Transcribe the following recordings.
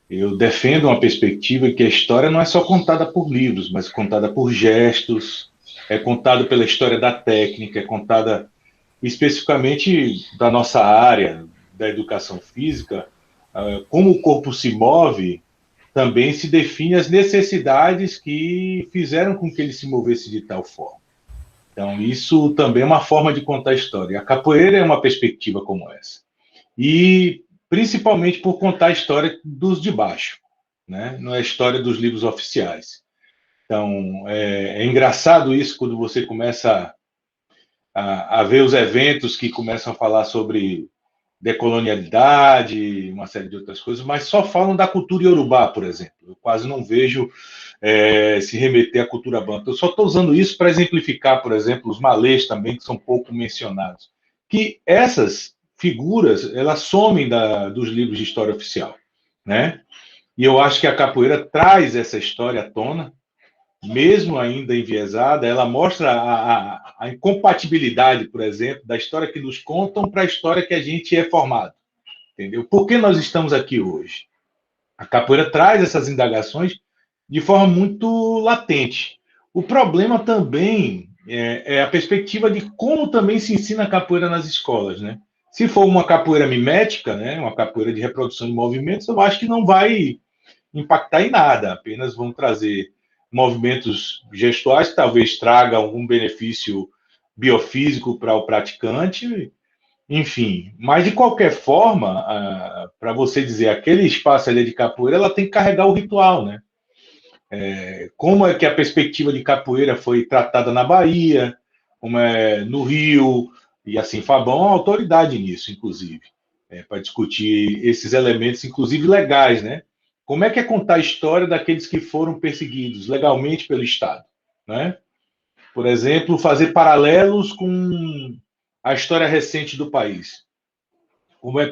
Eu defendo uma perspectiva que a história não é só contada por livros, mas contada por gestos, é contada pela história da técnica, é contada especificamente da nossa área da educação física, como o corpo se move, também se define as necessidades que fizeram com que ele se movesse de tal forma. Então, isso também é uma forma de contar a história. A capoeira é uma perspectiva como essa. E principalmente por contar a história dos de baixo, né? Não é a história dos livros oficiais. Então, é engraçado isso quando você começa a ver os eventos que começam a falar sobre decolonialidade, uma série de outras coisas, mas só falam da cultura iorubá, por exemplo. Eu quase não vejo se remeter à cultura banto. Eu só estou usando isso para exemplificar, por exemplo, os malês também, que são pouco mencionados. Que essas figuras, elas somem dos livros de história oficial, né? E eu acho que a capoeira traz essa história à tona, mesmo ainda enviesada, ela mostra a incompatibilidade, por exemplo, da história que nos contam para a história que a gente é formado. Entendeu? Por que nós estamos aqui hoje? A capoeira traz essas indagações de forma muito latente. O problema também é a perspectiva de como também se ensina a capoeira nas escolas, né? Se for uma capoeira mimética, né, uma capoeira de reprodução de movimentos, eu acho que não vai impactar em nada, apenas vão trazer movimentos gestuais que talvez traga algum benefício biofísico para o praticante, enfim. Mas de qualquer forma, para você dizer aquele espaço ali de capoeira, ela tem que carregar o ritual, né? Como é que a perspectiva de capoeira foi tratada na Bahia, como é no Rio, e assim, Fabão é uma autoridade nisso, inclusive, para discutir esses elementos, inclusive legais, né? Como é que é contar a história daqueles que foram perseguidos legalmente pelo Estado, né? Por exemplo, fazer paralelos com a história recente do país.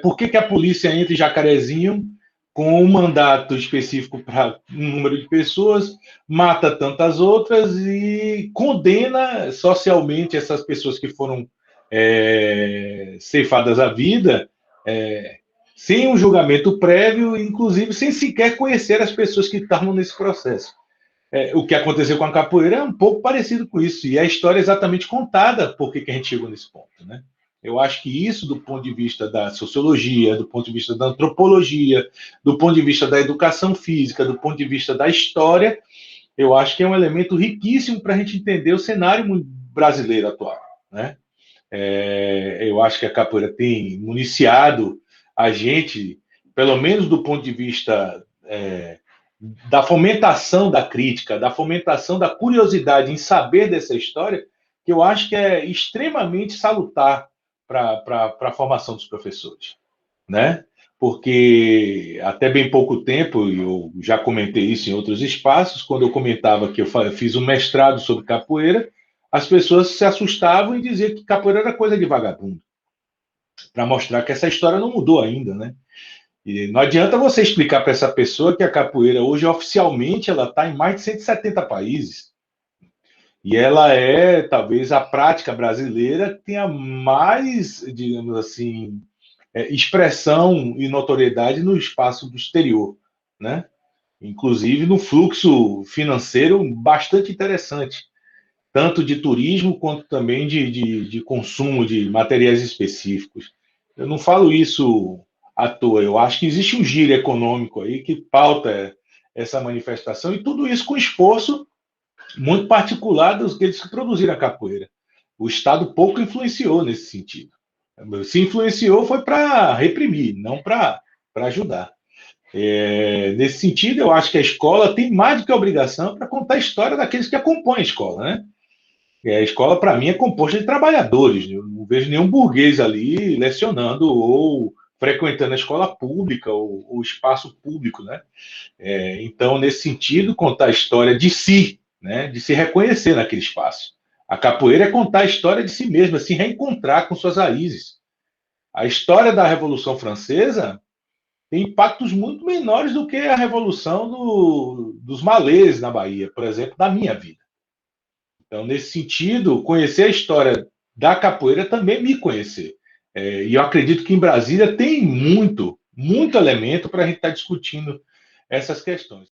Por que, que a polícia entra em Jacarezinho com um mandato específico para um número de pessoas, mata tantas outras e condena socialmente essas pessoas que foram ceifadas à vida, é, sem um julgamento prévio, inclusive sem sequer conhecer as pessoas que estavam nesse processo. O que aconteceu com a capoeira é um pouco parecido com isso, e a história é exatamente contada por que a gente chegou nesse ponto, né? Eu acho que isso, do ponto de vista da sociologia, do ponto de vista da antropologia, do ponto de vista da educação física, do ponto de vista da história, eu acho que é um elemento riquíssimo para a gente entender o cenário brasileiro atual, né? Eu acho que a capoeira tem municiado a gente, pelo menos do ponto de vista da fomentação da crítica, da fomentação da curiosidade em saber dessa história, que eu acho que é extremamente salutar para a formação dos professores, né? Porque até bem pouco tempo, e eu já comentei isso em outros espaços, quando eu comentava que eu fiz um mestrado sobre capoeira, as pessoas se assustavam e diziam que capoeira era coisa de vagabundo, para mostrar que essa história não mudou ainda, né? E não adianta você explicar para essa pessoa que a capoeira hoje, oficialmente, ela está em mais de 170 países. E ela é, talvez, a prática brasileira que tenha mais, digamos assim, expressão e notoriedade no espaço do exterior, né? Inclusive no fluxo financeiro bastante interessante, tanto de turismo quanto também de consumo de materiais específicos. Eu não falo isso à toa, eu acho que existe um giro econômico aí que pauta essa manifestação, e tudo isso com esforço muito particular dos que produziram a capoeira. O Estado pouco influenciou nesse sentido. Se influenciou foi para reprimir, não para ajudar. Nesse sentido, eu acho que a escola tem mais do que a obrigação para contar a história daqueles que acompanham a escola, né? A escola, para mim, é composta de trabalhadores. Eu não vejo nenhum burguês ali lecionando ou frequentando a escola pública ou o espaço público, né? Então, nesse sentido, contar a história de si, né? De se reconhecer naquele espaço. A capoeira é contar a história de si mesma, se reencontrar com suas raízes. A história da Revolução Francesa tem impactos muito menores do que a Revolução dos malês na Bahia, por exemplo, da minha vida. Então, nesse sentido, conhecer a história da capoeira também é me conhecer. E eu acredito que em Brasília tem muito elemento para a gente estar discutindo essas questões.